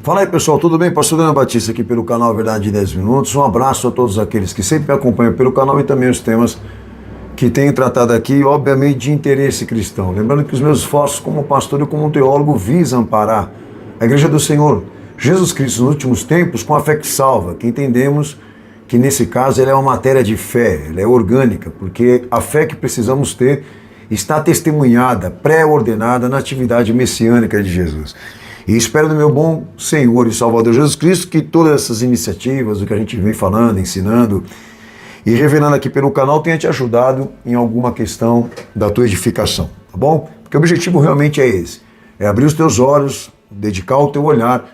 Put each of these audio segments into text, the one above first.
Fala aí, pessoal, tudo bem? Pastor Daniel Batista aqui pelo canal Verdade de 10 Minutos. Um abraço a todos aqueles que sempre me acompanham pelo canal e também os temas que tenho tratado aqui, obviamente de interesse cristão. Lembrando que os meus esforços como pastor e como teólogo visam amparar a Igreja do Senhor Jesus Cristo nos últimos tempos com a fé que salva, que entendemos que nesse caso ela é uma matéria de fé, ela é orgânica, porque a fé que precisamos ter está testemunhada, pré-ordenada na atividade messiânica de Jesus. E espero do meu bom Senhor e Salvador Jesus Cristo que todas essas iniciativas, o que a gente vem falando, ensinando e revelando aqui pelo canal tenha te ajudado em alguma questão da tua edificação, tá bom? Porque o objetivo realmente é esse, é abrir os teus olhos, dedicar o teu olhar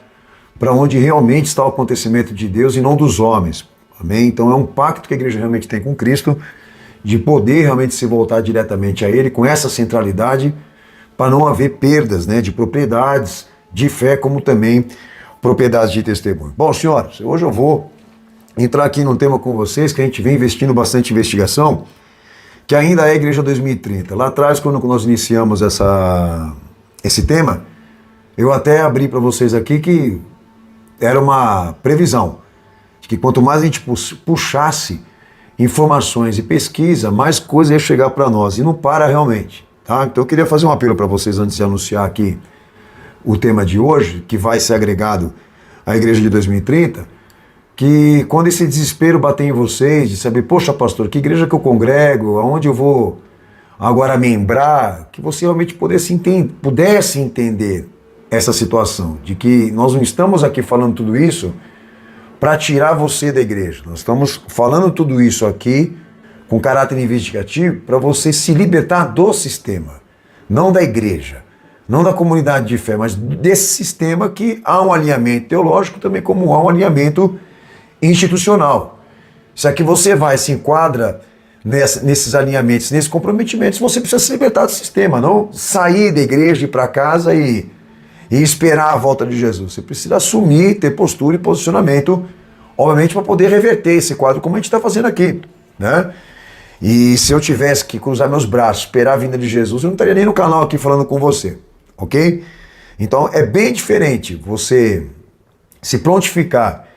para onde realmente está o acontecimento de Deus e não dos homens, amém? Então é um pacto que a igreja realmente tem com Cristo, de poder realmente se voltar diretamente a Ele com essa centralidade, para não haver perdas, né, de propriedades, de fé, como também propriedades de testemunho. Bom, senhoras, hoje eu vou entrar aqui num tema com vocês que a gente vem investindo bastante investigação, que ainda é a Igreja 2030. Lá atrás, quando nós iniciamos esse tema, eu até abri para vocês aqui que era uma previsão, de que quanto mais a gente puxasse informações e pesquisa, mais coisa ia chegar para nós, e não para realmente, tá? Então eu queria fazer um apelo para vocês antes de anunciar aqui o tema de hoje, que vai ser agregado à Igreja de 2030, que quando esse desespero bater em vocês, de saber, poxa pastor, que igreja que eu congrego, aonde eu vou agora membrar, que você realmente pudesse entender essa situação, de que nós não estamos aqui falando tudo isso para tirar você da igreja, nós estamos falando tudo isso aqui com caráter investigativo para você se libertar do sistema, não da igreja, não da comunidade de fé, mas desse sistema que há um alinhamento teológico também como há um alinhamento institucional. Se aqui você vai, se enquadra nesses alinhamentos, nesses comprometimentos, você precisa se libertar do sistema, não sair da igreja, ir para casa e esperar a volta de Jesus. Você precisa assumir, ter postura e posicionamento, obviamente, para poder reverter esse quadro, como a gente está fazendo aqui, né? E se eu tivesse que cruzar meus braços, esperar a vinda de Jesus, eu não estaria nem no canal aqui falando com você. Ok? Então é bem diferente você se prontificar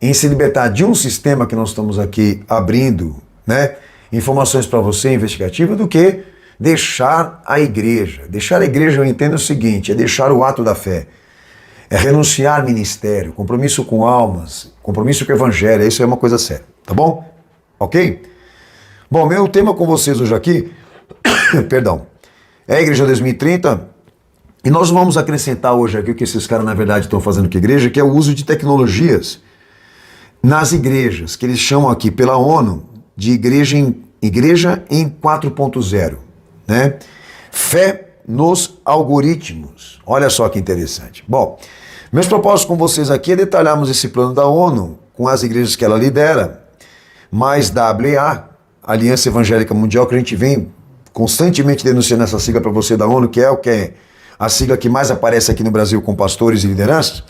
em se libertar de um sistema que nós estamos aqui abrindo, né, informações para você investigativa, do que deixar a igreja. Deixar a igreja, eu entendo o seguinte, é deixar o ato da fé, é renunciar ao ministério, compromisso com almas, compromisso com o evangelho, isso é uma coisa séria, tá bom? Ok? Bom, meu tema com vocês hoje aqui, perdão, é a Igreja 2030. E nós vamos acrescentar hoje aqui o que esses caras na verdade estão fazendo com a igreja, que é o uso de tecnologias nas igrejas, que eles chamam aqui pela ONU de igreja em 4.0, né? Fé nos algoritmos. Olha só que interessante. Bom, meus propósitos com vocês aqui é detalharmos esse plano da ONU com as igrejas que ela lidera, mais da AAA, Aliança Evangélica Mundial, que a gente vem constantemente denunciando essa sigla para você da ONU, que é a sigla que mais aparece aqui no Brasil com pastores e lideranças,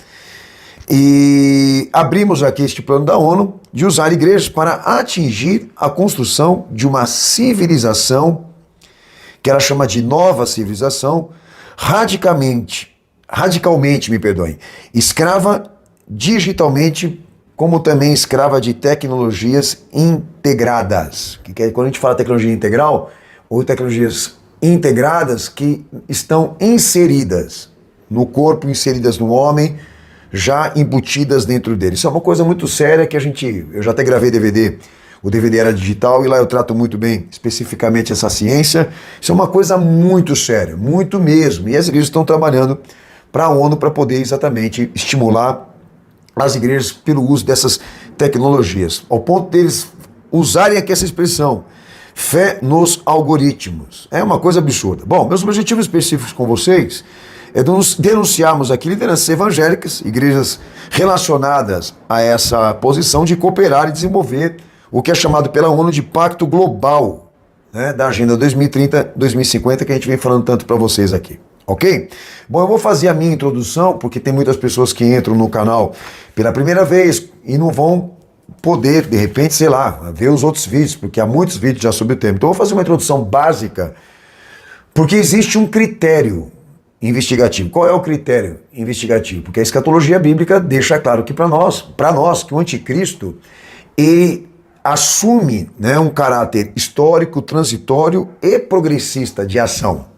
e abrimos aqui este plano da ONU de usar igrejas para atingir a construção de uma civilização, que ela chama de nova civilização, radicalmente, escrava digitalmente, como também escrava de tecnologias integradas. Quando a gente fala tecnologia integral, ou tecnologias integradas que estão inseridas no corpo, inseridas no homem, já embutidas dentro dele. Isso é uma coisa muito séria que eu já até gravei DVD, o DVD era digital e lá eu trato muito bem especificamente essa ciência. Isso é uma coisa muito séria, muito mesmo, e as igrejas estão trabalhando para a ONU para poder exatamente estimular as igrejas pelo uso dessas tecnologias, ao ponto deles usarem aqui essa expressão, fé nos algoritmos. É uma coisa absurda. Bom, meus objetivos específicos com vocês é denunciarmos aqui lideranças evangélicas, igrejas relacionadas a essa posição de cooperar e desenvolver o que é chamado pela ONU de Pacto Global, né, da Agenda 2030-2050, que a gente vem falando tanto para vocês aqui. Ok? Bom, eu vou fazer a minha introdução, porque tem muitas pessoas que entram no canal pela primeira vez e não vão poder, de repente, sei lá, ver os outros vídeos, porque há muitos vídeos já sobre o tema. Então eu vou fazer uma introdução básica, porque existe um critério investigativo. Qual é o critério investigativo? Porque a escatologia bíblica deixa claro que para nós, que o anticristo, ele assume, né, um caráter histórico, transitório e progressista de ação.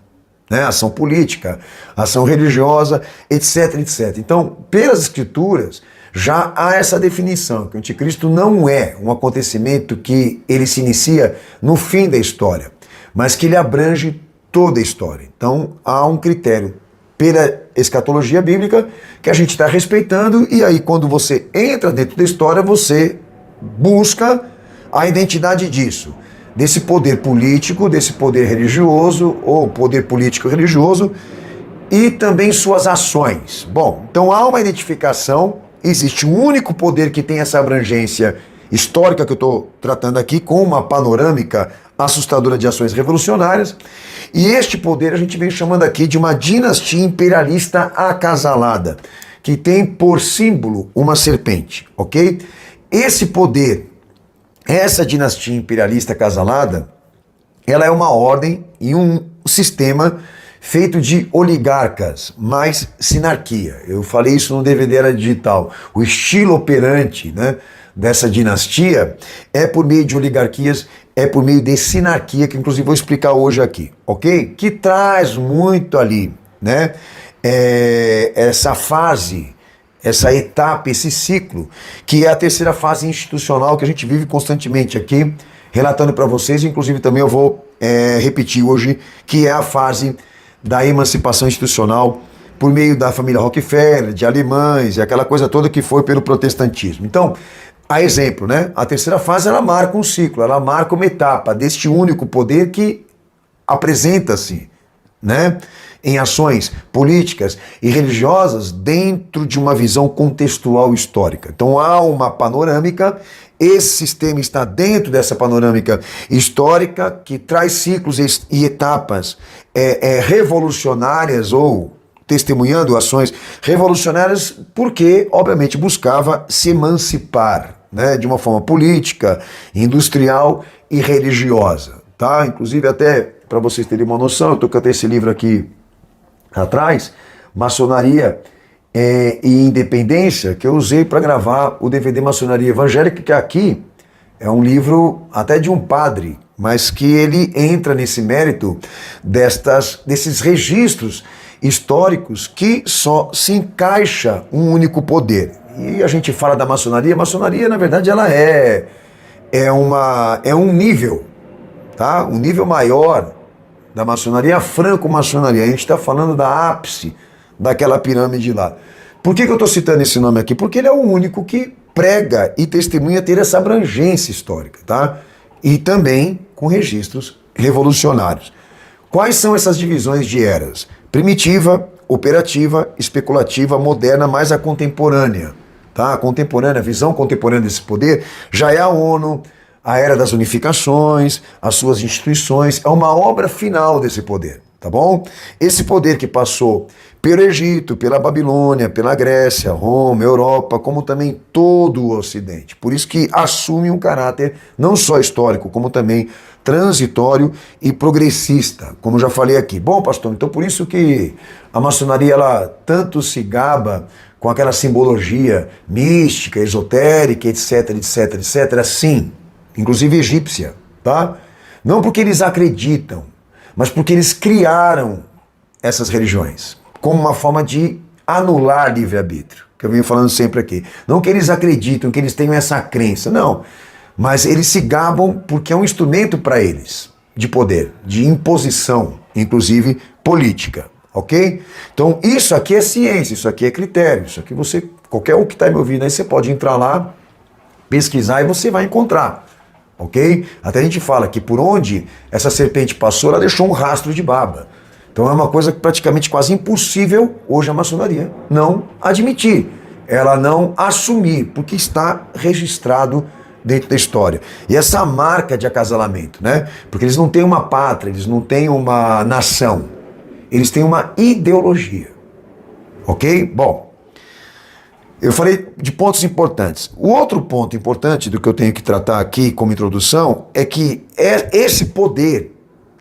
Né, ação política, ação religiosa, etc, etc. Então, pelas escrituras, já há essa definição, que o anticristo não é um acontecimento que ele se inicia no fim da história, mas que ele abrange toda a história. Então, há um critério pela escatologia bíblica que a gente está respeitando, e aí quando você entra dentro da história, você busca a identidade disso, desse poder político, desse poder religioso, ou poder político religioso, e também suas ações. Bom, então há uma identificação, existe um único poder que tem essa abrangência histórica que eu estou tratando aqui, com uma panorâmica assustadora de ações revolucionárias, e este poder a gente vem chamando aqui de uma dinastia imperialista acasalada, que tem por símbolo uma serpente, ok? Esse poder, essa dinastia imperialista acasalada, ela é uma ordem e um sistema feito de oligarcas, mais sinarquia. Eu falei isso no DVD Era Digital. O estilo operante, né, dessa dinastia é por meio de oligarquias, é por meio de sinarquia, que inclusive vou explicar hoje aqui, ok? Que traz muito ali, né, essa fase, essa etapa, esse ciclo, que é a terceira fase institucional que a gente vive constantemente aqui, relatando para vocês, inclusive também eu vou repetir hoje, que é a fase da emancipação institucional por meio da família Rockefeller, de alemães, e aquela coisa toda que foi pelo protestantismo. Então, a exemplo, né? A terceira fase, ela marca um ciclo, ela marca uma etapa deste único poder que apresenta-se, né, em ações políticas e religiosas dentro de uma visão contextual histórica. Então há uma panorâmica, esse sistema está dentro dessa panorâmica histórica que traz ciclos e etapas revolucionárias, ou testemunhando ações revolucionárias, porque obviamente buscava se emancipar, né, de uma forma política, industrial e religiosa, tá? Inclusive, até para vocês terem uma noção, eu estou com esse livro aqui atrás, Maçonaria e Independência, que eu usei para gravar o DVD Maçonaria Evangélica, que aqui é um livro até de um padre, mas que ele entra nesse mérito desses registros históricos que só se encaixa um único poder. E a gente fala da maçonaria, a maçonaria, na verdade, ela é um nível, tá? Um nível maior da maçonaria, a franco-maçonaria. A gente está falando da ápice daquela pirâmide lá. Por que eu estou citando esse nome aqui? Porque ele é o único que prega e testemunha ter essa abrangência histórica, tá? E também com registros revolucionários. Quais são essas divisões de eras? Primitiva, operativa, especulativa, moderna, mais a contemporânea. Tá? A contemporânea, a visão contemporânea desse poder já é a ONU, a era das unificações, as suas instituições, é uma obra final desse poder, tá bom? Esse poder que passou pelo Egito, pela Babilônia, pela Grécia, Roma, Europa, como também todo o Ocidente. Por isso que assume um caráter não só histórico, como também transitório e progressista, como já falei aqui. Bom, pastor, então por isso que a maçonaria ela tanto se gaba com aquela simbologia mística, esotérica, etc, etc, etc, sim, inclusive egípcia, tá? Não porque eles acreditam, mas porque eles criaram essas religiões como uma forma de anular livre-arbítrio, que eu venho falando sempre aqui. Não que eles acreditam, que eles tenham essa crença, não. Mas eles se gabam porque é um instrumento para eles de poder, de imposição, inclusive política, ok? Então isso aqui é ciência, isso aqui é critério, isso aqui você, qualquer um que está me ouvindo aí, você pode entrar lá, pesquisar e você vai encontrar, ok? Até a gente fala que por onde essa serpente passou, ela deixou um rastro de baba. Então é uma coisa praticamente quase impossível hoje a maçonaria não admitir, ela não assumir, porque está registrado dentro da história. E essa marca de acasalamento, né? Porque eles não têm uma pátria, eles não têm uma nação, eles têm uma ideologia, ok? Bom, eu falei de pontos importantes. O outro ponto importante do que eu tenho que tratar aqui como introdução é que esse poder,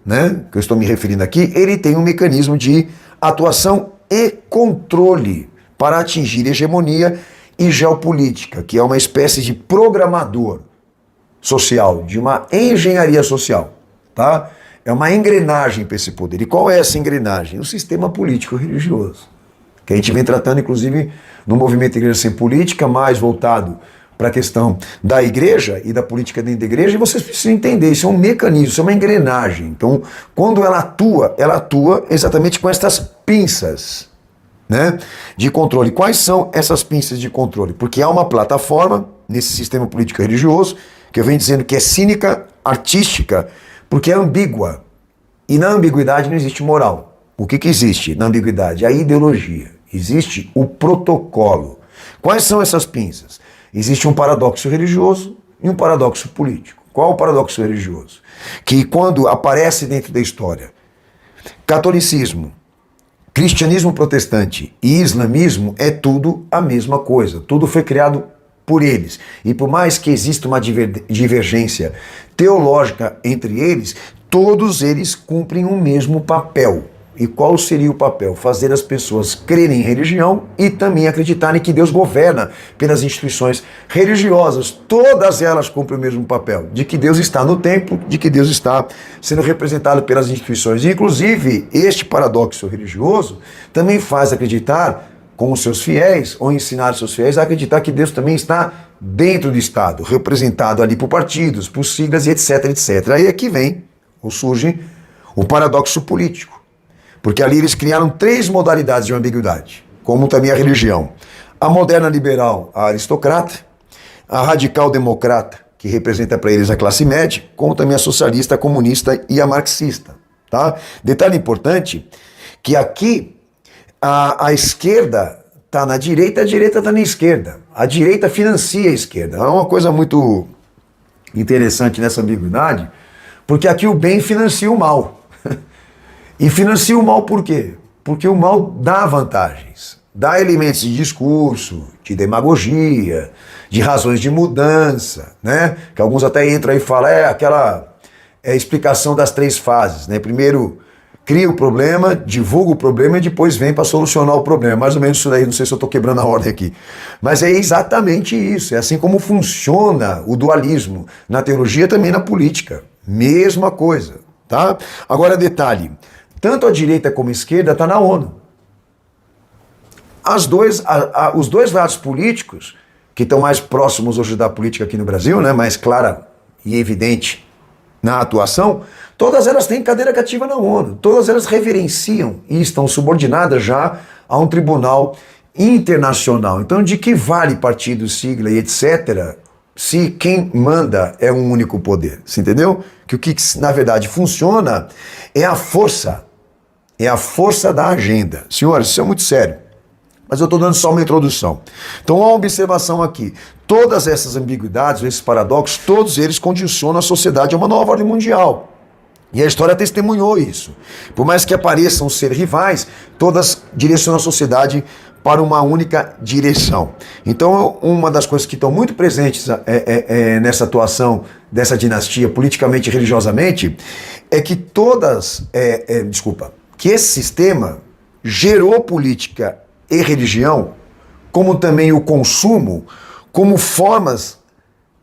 né, que eu estou me referindo aqui, ele tem um mecanismo de atuação e controle para atingir hegemonia e geopolítica, que é uma espécie de programador social, de uma engenharia social, tá? É uma engrenagem para esse poder. E qual é essa engrenagem? O sistema político-religioso, que a gente vem tratando, inclusive, no movimento Igreja Sem Política, mais voltado para a questão da igreja e da política dentro da igreja, e vocês precisam entender, isso é um mecanismo, isso é uma engrenagem. Então, quando ela atua exatamente com estas pinças, né, de controle. Quais são essas pinças de controle? Porque há uma plataforma nesse sistema político religioso, que eu venho dizendo que é cínica, artística, porque é ambígua. E na ambiguidade não existe moral. O que existe na ambiguidade? A ideologia. Existe o protocolo. Quais são essas pinças? Existe um paradoxo religioso e um paradoxo político. Qual o paradoxo religioso? Que quando aparece dentro da história, catolicismo, cristianismo protestante e islamismo é tudo a mesma coisa. Tudo foi criado por eles. E por mais que exista uma divergência teológica entre eles, todos eles cumprem o mesmo papel. E qual seria o papel? Fazer as pessoas crerem em religião e também acreditarem que Deus governa pelas instituições religiosas. Todas elas cumprem o mesmo papel, de que Deus está no templo, de que Deus está sendo representado pelas instituições. E, inclusive, este paradoxo religioso também faz acreditar com os seus fiéis, ou ensinar os seus fiéis a acreditar que Deus também está dentro do Estado, representado ali por partidos, por siglas e etc, etc. Aí é que vem, ou surge, o paradoxo político. Porque ali eles criaram 3 modalidades de ambiguidade, como também a religião. A moderna liberal, a aristocrata, a radical democrata, que representa para eles a classe média, como também a socialista, a comunista e a marxista. Tá? Detalhe importante, que aqui a esquerda está na direita, a direita está na esquerda. A direita financia a esquerda. É uma coisa muito interessante nessa ambiguidade, porque aqui o bem financia o mal. E financia o mal por quê? Porque o mal dá vantagens, dá elementos de discurso, de demagogia, de razões de mudança, né? Que alguns até entram aí e falam, aquela explicação das 3 fases, né? Primeiro cria o problema, divulga o problema e depois vem para solucionar o problema. Mais ou menos isso daí, não sei se eu estou quebrando a ordem aqui. Mas é exatamente isso, é assim como funciona o dualismo na teologia, também na política. Mesma coisa, tá? Agora detalhe, tanto a direita como a esquerda está na ONU. Os dois lados políticos, que estão mais próximos hoje da política aqui no Brasil, né, mais clara e evidente na atuação, todas elas têm cadeira cativa na ONU. Todas elas reverenciam e estão subordinadas já a um tribunal internacional. Então, de que vale partido, sigla e etc., se quem manda é um único poder? Você entendeu? Que o que na verdade funciona é a força da agenda. Senhores, isso é muito sério, mas eu estou dando só uma introdução. Então, uma observação aqui. Todas essas ambiguidades, esses paradoxos, todos eles condicionam a sociedade a uma nova ordem mundial. E a história testemunhou isso. Por mais que apareçam ser rivais, todas direcionam a sociedade para uma única direção. Então, uma das coisas que estão muito presentes nessa atuação dessa dinastia, politicamente e religiosamente, é que que esse sistema gerou política e religião, como também o consumo, como formas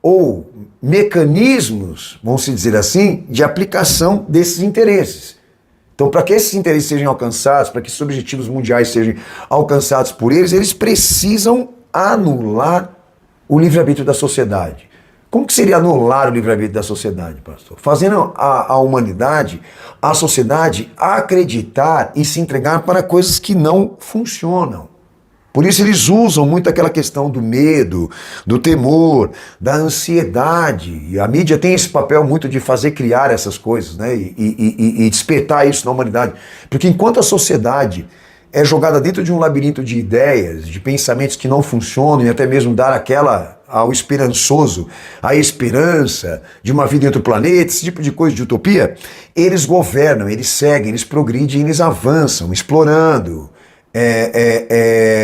ou mecanismos, vamos dizer assim, de aplicação desses interesses. Então, para que esses interesses sejam alcançados, para que esses objetivos mundiais sejam alcançados por eles, eles precisam anular o livre-arbítrio da sociedade. Como que seria anular o livre-arbítrio da sociedade, pastor? Fazendo a humanidade, a sociedade, acreditar e se entregar para coisas que não funcionam. Por isso eles usam muito aquela questão do medo, do temor, da ansiedade. E a mídia tem esse papel muito de fazer criar essas coisas, né? E despertar isso na humanidade. Porque enquanto a sociedade é jogada dentro de um labirinto de ideias, de pensamentos que não funcionam, e até mesmo dar ao esperançoso a esperança de uma vida em outro planeta, esse tipo de coisa de utopia, eles governam, eles seguem, eles progridem, eles avançam, explorando,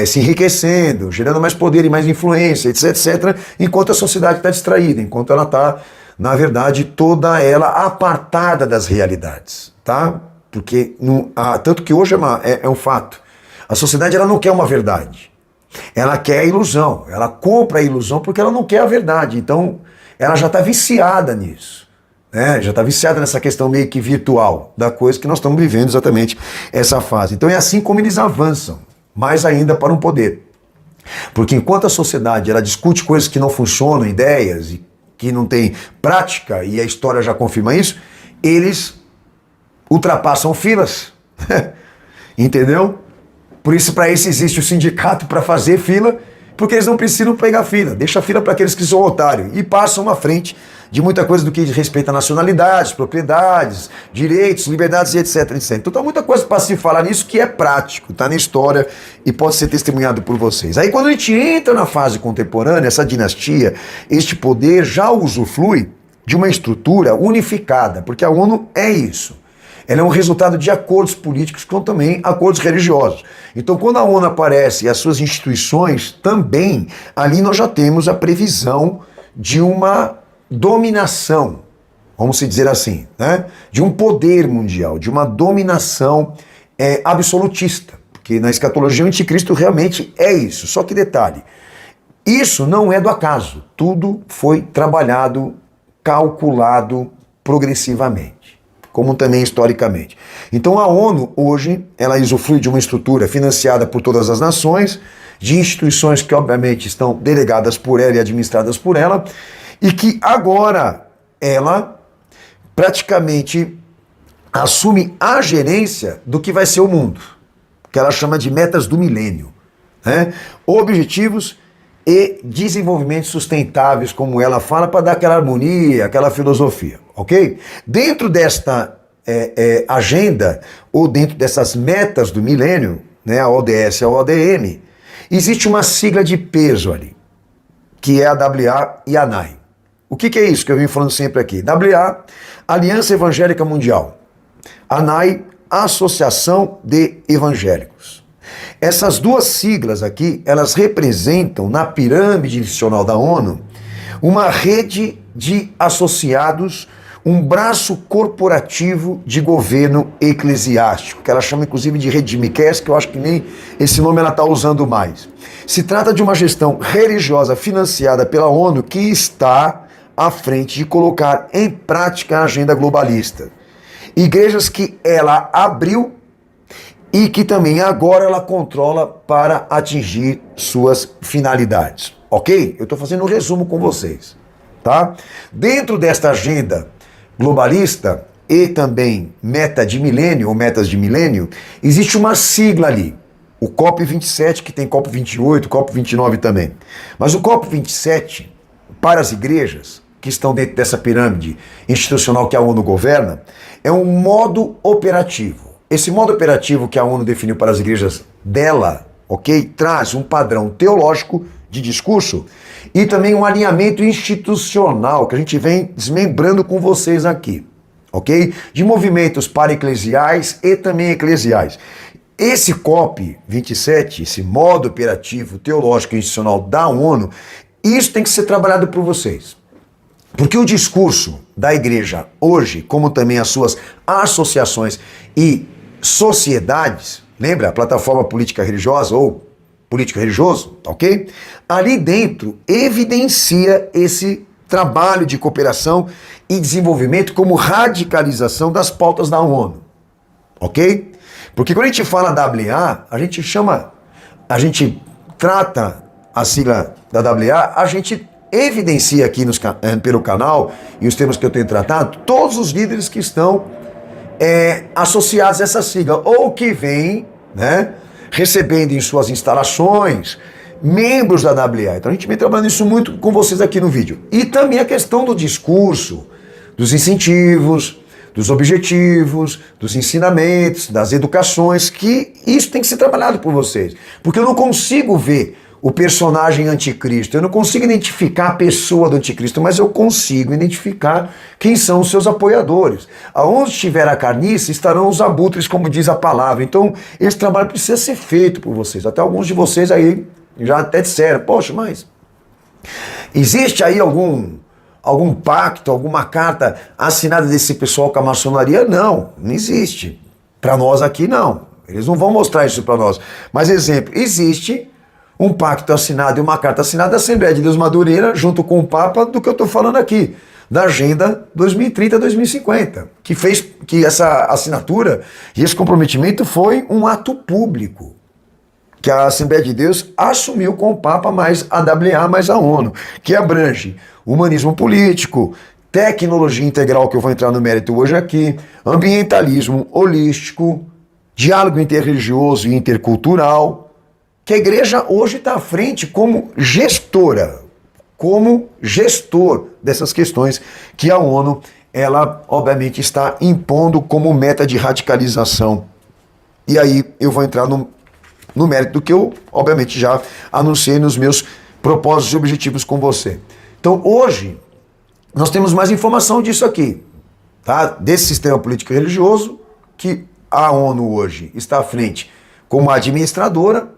se enriquecendo, gerando mais poder e mais influência, etc, etc, enquanto a sociedade está distraída, enquanto ela está, na verdade, toda ela apartada das realidades, tá? Porque tanto que hoje é um fato. A sociedade ela não quer uma verdade. Ela quer a ilusão. Ela compra a ilusão porque ela não quer a verdade. Então, ela já está viciada nisso. Né? Já está viciada nessa questão meio que virtual da coisa que nós estamos vivendo exatamente essa fase. Então é assim como eles avançam, mais ainda para um poder. Porque enquanto a sociedade ela discute coisas que não funcionam, ideias, e que não tem prática, e a história já confirma isso, eles ultrapassam filas. Entendeu? Por isso, para isso existe o sindicato para fazer fila, porque eles não precisam pegar fila. Deixa a fila para aqueles que são otários e passam à frente de muita coisa do que respeita a nacionalidades, propriedades, direitos, liberdades e etc, etc. Então tem muita coisa para se falar nisso que é prático, está na história e pode ser testemunhado por vocês. Aí quando a gente entra na fase contemporânea, essa dinastia, este poder já usufrui de uma estrutura unificada, porque a ONU é isso. Ela é um resultado de acordos políticos como também acordos religiosos. Então, quando a ONU aparece e as suas instituições também, ali nós já temos a previsão de uma dominação, vamos dizer assim, né? De um poder mundial, de uma dominação absolutista. Porque na escatologia o anticristo realmente é isso. Só que detalhe, isso não é do acaso. Tudo foi trabalhado, calculado progressivamente, como também historicamente. Então a ONU hoje, ela usufrui de uma estrutura financiada por todas as nações, de instituições que obviamente estão delegadas por ela e administradas por ela, e que agora ela praticamente assume a gerência do que vai ser o mundo, que ela chama de metas do milênio, né? Objetivos e desenvolvimentos sustentáveis, como ela fala, para dar aquela harmonia, aquela filosofia, ok? Dentro desta agenda, ou dentro dessas metas do milênio, né, a ODS e a ODM, existe uma sigla de peso ali, que é a WA e a ANAI. O que é isso que eu venho falando sempre aqui? WA, Aliança Evangélica Mundial. ANAI, Associação de Evangélicos. Essas duas siglas aqui, elas representam, na pirâmide institucional da ONU, uma rede de associados, um braço corporativo de governo eclesiástico, que ela chama inclusive de rede de Miqueias, que eu acho que nem esse nome ela está usando mais. Se trata de uma gestão religiosa financiada pela ONU que está à frente de colocar em prática a agenda globalista. Igrejas que ela abriu e que também agora ela controla para atingir suas finalidades. Ok? Eu estou fazendo um resumo com vocês. Tá? Dentro desta agenda globalista e também meta de milênio, ou metas de milênio, existe uma sigla ali. O COP27, que tem COP28, COP29 também. Mas o COP27, para as igrejas que estão dentro dessa pirâmide institucional que a ONU governa, é um modo operativo. Esse modo operativo que a ONU definiu para as igrejas dela, ok, traz um padrão teológico de discurso e também um alinhamento institucional que a gente vem desmembrando com vocês aqui, ok? De movimentos para-eclesiais e também eclesiais. Esse COP27, esse modo operativo teológico e institucional da ONU, isso tem que ser trabalhado por vocês. Porque o discurso da igreja hoje, como também as suas associações e sociedades, lembra a plataforma política religiosa ou político religioso, ok? Ali dentro evidencia esse trabalho de cooperação e desenvolvimento como radicalização das pautas da ONU, ok? Porque quando a gente fala WA, a gente trata a sigla da WA, a gente evidencia aqui pelo canal, e os temas que eu tenho tratado, todos os líderes que estão associados a essa sigla, ou que vêm, né, recebendo em suas instalações membros da WA. Então a gente vem trabalhando isso muito com vocês aqui no vídeo. E também a questão do discurso, dos incentivos, dos objetivos, dos ensinamentos, das educações, que isso tem que ser trabalhado por vocês. Porque eu não consigo ver o personagem anticristo, eu não consigo identificar a pessoa do anticristo, mas eu consigo identificar quem são os seus apoiadores. Aonde estiver a carniça, estarão os abutres, como diz a palavra. Então, esse trabalho precisa ser feito por vocês. Até alguns de vocês aí já até disseram, poxa, mas existe aí algum pacto, alguma carta assinada desse pessoal com a maçonaria? Não, não existe. Para nós aqui, não. Eles não vão mostrar isso para nós. Mas, exemplo, existe um pacto assinado e uma carta assinada da Assembleia de Deus Madureira, junto com o Papa, do que eu estou falando aqui, da Agenda 2030-2050, que essa assinatura e esse comprometimento foi um ato público, que a Assembleia de Deus assumiu com o Papa, mais a AWA, mais a ONU, que abrange humanismo político, tecnologia integral, que eu vou entrar no mérito hoje aqui, ambientalismo holístico, diálogo interreligioso e intercultural, que a igreja hoje está à frente como gestora, como gestor dessas questões que a ONU, ela obviamente está impondo como meta de radicalização. E aí eu vou entrar no mérito do que eu, obviamente, já anunciei nos meus propósitos e objetivos com você. Então, hoje, nós temos mais informação disso aqui, tá? Desse sistema político e religioso, que a ONU hoje está à frente como administradora,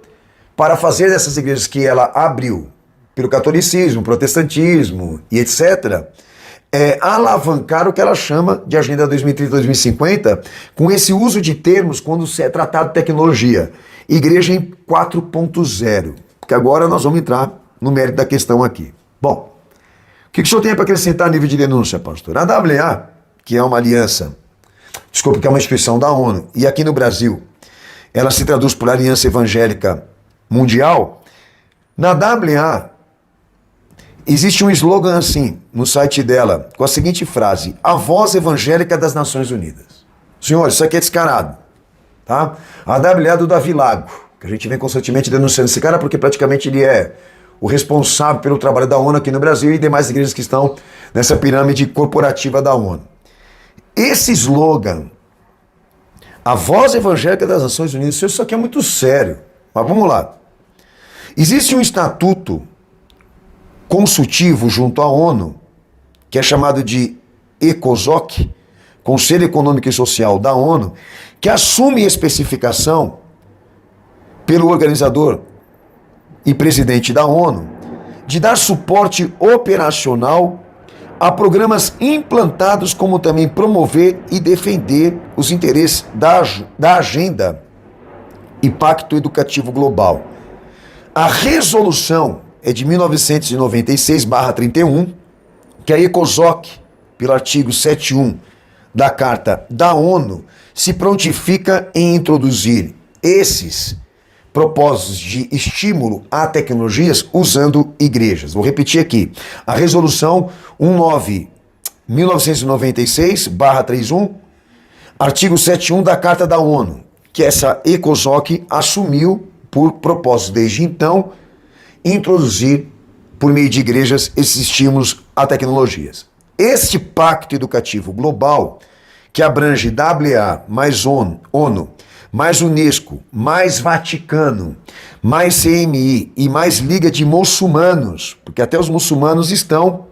para fazer dessas igrejas que ela abriu pelo catolicismo, protestantismo e etc., alavancar o que ela chama de Agenda 2030-2050, com esse uso de termos quando se é tratado de tecnologia. Igreja em 4.0, porque agora nós vamos entrar no mérito da questão aqui. Bom, o que o senhor tem para acrescentar a nível de denúncia, pastor? A AWA, que é uma aliança, que é uma instituição da ONU, e aqui no Brasil, ela se traduz por Aliança Evangélica Mundial. Na AWA, existe um slogan assim, no site dela, com a seguinte frase: a voz evangélica das Nações Unidas. Senhores, isso aqui é descarado, tá? A AWA é do Davi Lago, que a gente vem constantemente denunciando esse cara, porque praticamente ele é o responsável pelo trabalho da ONU aqui no Brasil e demais igrejas que estão nessa pirâmide corporativa da ONU. Esse slogan, a voz evangélica das Nações Unidas, isso aqui é muito sério, mas vamos lá. Existe um estatuto consultivo junto à ONU, que é chamado de ECOSOC, Conselho Econômico e Social da ONU, que assume especificação pelo organizador e presidente da ONU de dar suporte operacional a programas implantados, como também promover e defender os interesses da agenda e Pacto Educativo Global. A resolução é de 1996/31, que a ECOSOC, pelo artigo 7.1 da Carta da ONU, se prontifica em introduzir esses propósitos de estímulo a tecnologias usando igrejas. Vou repetir aqui. A resolução 1996/31, artigo 7.1 da Carta da ONU, que essa ECOSOC assumiu por propósito, desde então, introduzir, por meio de igrejas, esses estímulos a tecnologias. Este Pacto Educativo Global, que abrange WA, mais ONU, mais Unesco, mais Vaticano, mais CMI e mais Liga de Muçulmanos, porque até os muçulmanos estão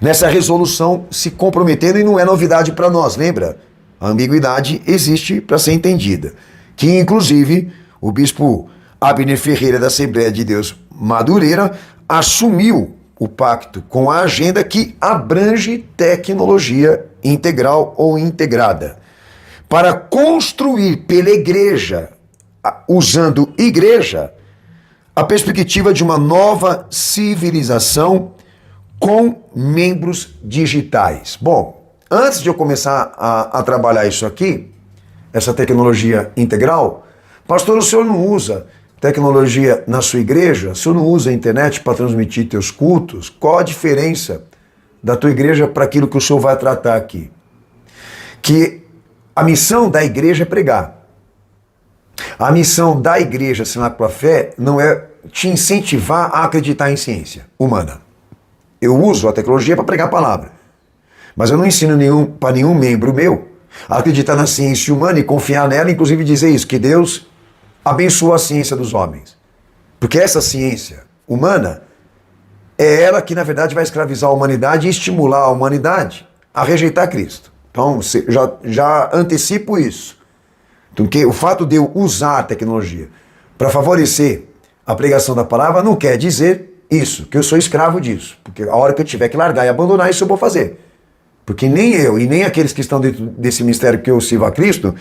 nessa resolução se comprometendo, e não é novidade para nós, lembra? A ambiguidade existe para ser entendida, que inclusive o bispo Abner Ferreira da Assembleia de Deus Madureira assumiu o pacto com a agenda que abrange tecnologia integral ou integrada, para construir pela igreja, usando igreja, a perspectiva de uma nova civilização com membros digitais. Bom, antes de eu começar a trabalhar isso aqui, essa tecnologia integral, pastor, o senhor não usa tecnologia na sua igreja? O senhor não usa a internet para transmitir teus cultos? Qual a diferença da tua igreja para aquilo que o senhor vai tratar aqui? Que a missão da igreja é pregar. A missão da igreja, assinar com a fé, não é te incentivar a acreditar em ciência humana. Eu uso a tecnologia para pregar a palavra, mas eu não ensino para nenhum membro meu a acreditar na ciência humana e confiar nela, inclusive dizer isso, que Deus abençoa a ciência dos homens. Porque essa ciência humana é ela que, na verdade, vai escravizar a humanidade e estimular a humanidade a rejeitar Cristo. Então, já antecipo isso. Então, o fato de eu usar a tecnologia para favorecer a pregação da palavra não quer dizer isso, que eu sou escravo disso. Porque a hora que eu tiver que largar e abandonar, isso eu vou fazer. Porque nem eu e nem aqueles que estão dentro desse mistério que eu sirvo a Cristo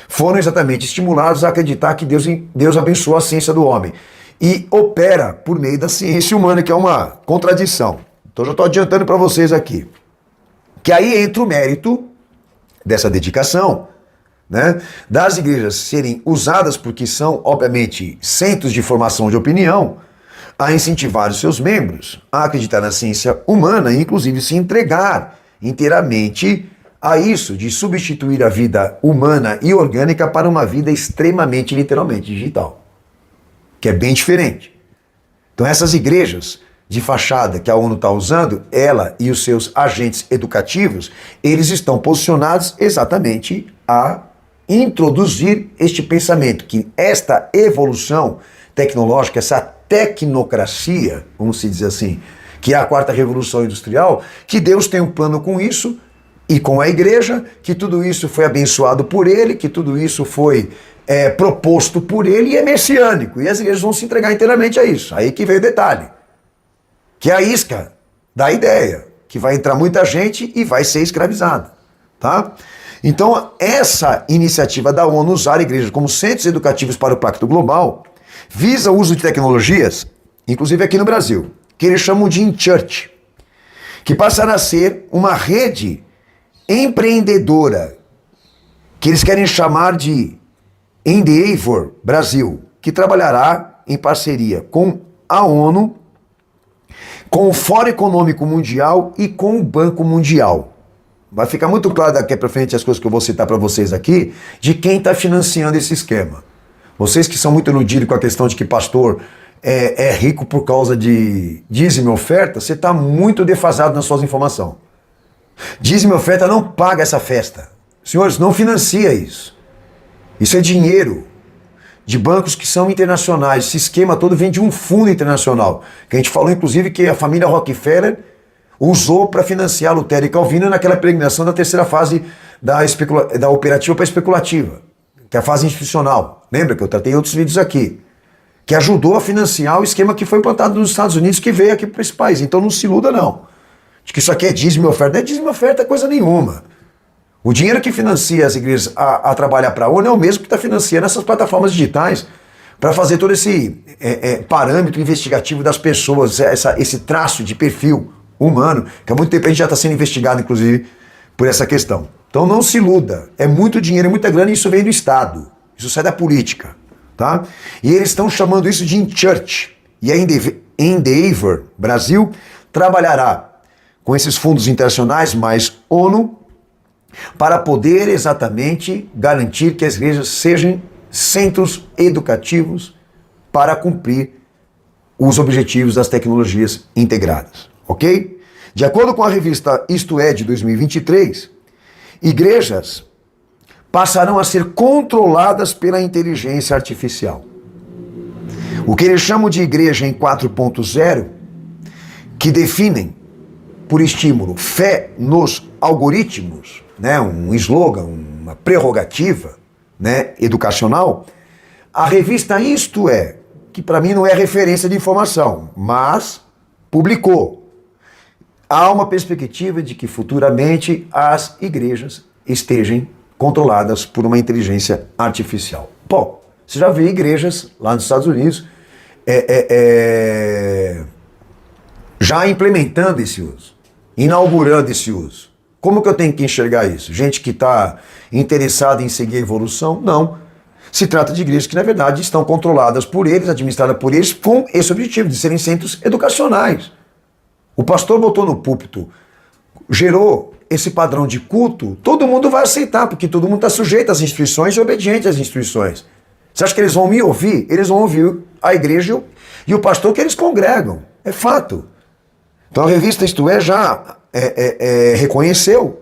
foram exatamente estimulados a acreditar que Deus abençoou a ciência do homem e opera por meio da ciência humana, que é uma contradição. Então já estou adiantando para vocês aqui. Que aí entra o mérito dessa dedicação, né, das igrejas serem usadas, porque são, obviamente, centros de formação de opinião, a incentivar os seus membros a acreditar na ciência humana e, inclusive, se entregar inteiramente a isso, de substituir a vida humana e orgânica para uma vida extremamente, literalmente, digital, que é bem diferente. Então essas igrejas de fachada que a ONU está usando, ela e os seus agentes educativos, eles estão posicionados exatamente a introduzir este pensamento, que esta evolução tecnológica, essa tecnocracia, vamos se dizer assim, que é a quarta revolução industrial, que Deus tem um plano com isso e com a igreja, que tudo isso foi abençoado por ele, que tudo isso foi proposto por ele e é messiânico, e as igrejas vão se entregar inteiramente a isso. Aí que veio o detalhe, que é a isca da ideia, que vai entrar muita gente e vai ser escravizada, tá? Então, essa iniciativa da ONU usar a igreja como centros educativos para o Pacto Global visa o uso de tecnologias, inclusive aqui no Brasil, que eles chamam de InChurch, que passará a ser uma rede empreendedora, que eles querem chamar de Endeavor Brasil, que trabalhará em parceria com a ONU, com o Fórum Econômico Mundial e com o Banco Mundial. Vai ficar muito claro daqui para frente as coisas que eu vou citar para vocês aqui, de quem está financiando esse esquema. Vocês que são muito iludidos com a questão de que pastor é rico por causa de dízimo e oferta, você está muito defasado nas suas informações. Dízimo e oferta não paga essa festa. Senhores, não financia isso. Isso é dinheiro de bancos que são internacionais. Esse esquema todo vem de um fundo internacional, que a gente falou inclusive que a família Rockefeller usou para financiar Lutero e Calvino naquela peregrinação da terceira fase da operativa para especulativa, que é a fase institucional. Lembra que eu tratei em outros vídeos aqui, que ajudou a financiar o esquema que foi implantado nos Estados Unidos, que veio aqui para esse país. Então não se iluda não, de que isso aqui é dízimo e oferta. Não é dízimo e oferta coisa nenhuma. O dinheiro que financia as igrejas a trabalhar para a ONU é o mesmo que está financiando essas plataformas digitais para fazer todo esse parâmetro investigativo das pessoas, esse traço de perfil humano, que há muito tempo a gente já está sendo investigado, inclusive, por essa questão. Então não se iluda, é muito dinheiro, é muita grana, e isso vem do Estado, isso sai da política, tá? E eles estão chamando isso de InChurch, e a Endeavor Brasil trabalhará com esses fundos internacionais, mais ONU, para poder exatamente garantir que as igrejas sejam centros educativos para cumprir os objetivos das tecnologias integradas, ok? De acordo com a revista Isto É, de 2023, igrejas passarão a ser controladas pela inteligência artificial. O que eles chamam de igreja em 4.0, que definem por estímulo fé nos algoritmos, né, um slogan, uma prerrogativa, né, educacional, a revista Isto É, que para mim não é referência de informação, mas publicou. Há uma perspectiva de que futuramente as igrejas estejam controladas por uma inteligência artificial. Bom, você já vê igrejas lá nos Estados Unidos já implementando esse uso, inaugurando esse uso. Como que eu tenho que enxergar isso? Gente que está interessada em seguir a evolução? Não. Se trata de igrejas que, na verdade, estão controladas por eles, administradas por eles, com esse objetivo de serem centros educacionais. O pastor botou no púlpito, gerou esse padrão de culto, todo mundo vai aceitar, porque todo mundo está sujeito às instituições e obediente às instituições. Você acha que eles vão me ouvir? Eles vão ouvir a igreja e o pastor que eles congregam. É fato. Então a revista Isto É já reconheceu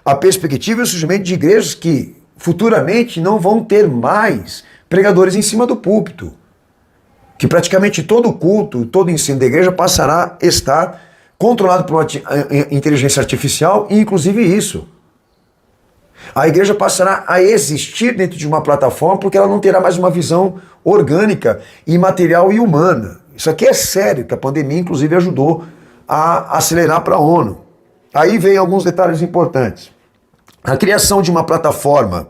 a perspectiva e o surgimento de igrejas que futuramente não vão ter mais pregadores em cima do púlpito. Que praticamente todo culto, todo ensino da igreja passará a estar controlado por uma inteligência artificial, e inclusive isso. A igreja passará a existir dentro de uma plataforma porque ela não terá mais uma visão orgânica, imaterial e humana. Isso aqui é sério, que a pandemia inclusive ajudou a acelerar para a ONU. Aí vem alguns detalhes importantes. A criação de uma plataforma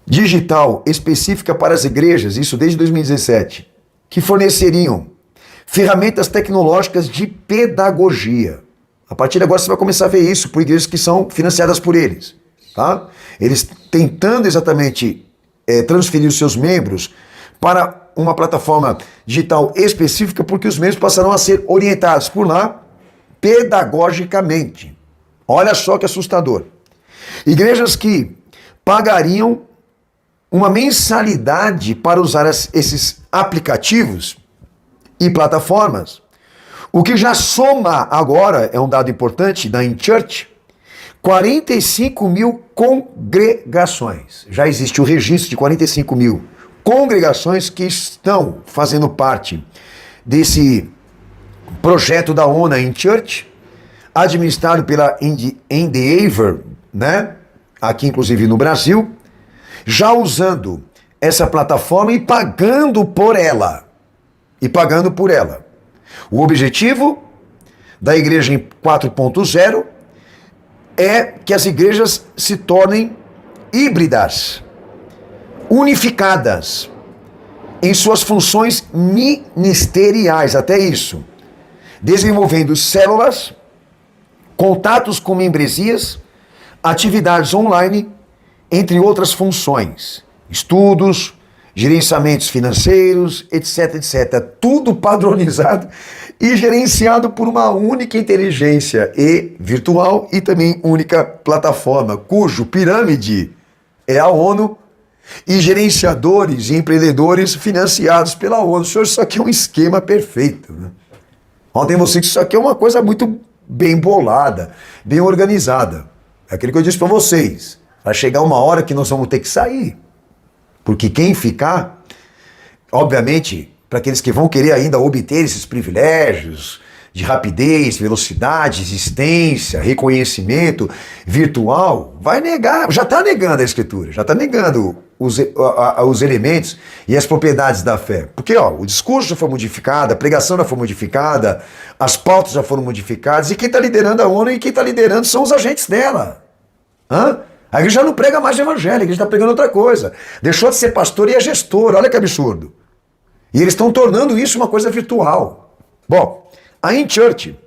digital específica para as igrejas, isso desde 2017, que forneceriam ferramentas tecnológicas de pedagogia. A partir de agora você vai começar a ver isso por igrejas que são financiadas por eles. Tá? Eles tentando exatamente transferir os seus membros para uma plataforma digital específica, porque os membros passarão a ser orientados por lá pedagogicamente. Olha só que assustador. Igrejas que pagariam uma mensalidade para usar esses aplicativos e plataformas, o que já soma agora, é um dado importante da InChurch, 45 mil congregações. Já existe o registro de 45 mil congregações que estão fazendo parte desse projeto da ONU InChurch, administrado pela Endeavor, né? Aqui inclusive no Brasil, já usando essa plataforma e pagando por ela. O objetivo da Igreja 4.0 é que as igrejas se tornem híbridas, unificadas em suas funções ministeriais, até isso, desenvolvendo células, contatos com membresias, atividades online, entre outras funções, estudos, gerenciamentos financeiros, etc, etc. Tudo padronizado e gerenciado por uma única inteligência virtual e também única plataforma, cujo pirâmide é a ONU e gerenciadores e empreendedores financiados pela ONU. Senhor, isso aqui é um esquema perfeito. Né? Ontem você que isso aqui é uma coisa muito bem bolada, bem organizada. É aquilo que eu disse para vocês. Vai chegar uma hora que nós vamos ter que sair. Porque quem ficar, obviamente, para aqueles que vão querer ainda obter esses privilégios de rapidez, velocidade, existência, reconhecimento virtual, vai negar, já está negando a Escritura, já está negando os elementos e as propriedades da fé. Porque o discurso já foi modificado, a pregação já foi modificada, as pautas já foram modificadas, e quem está liderando a ONU e quem está liderando são os agentes dela. A igreja já não prega mais de evangelho, a igreja está pregando outra coisa. Deixou de ser pastor e é gestor, olha que absurdo. E eles estão tornando isso uma coisa virtual. Bom, a InChurch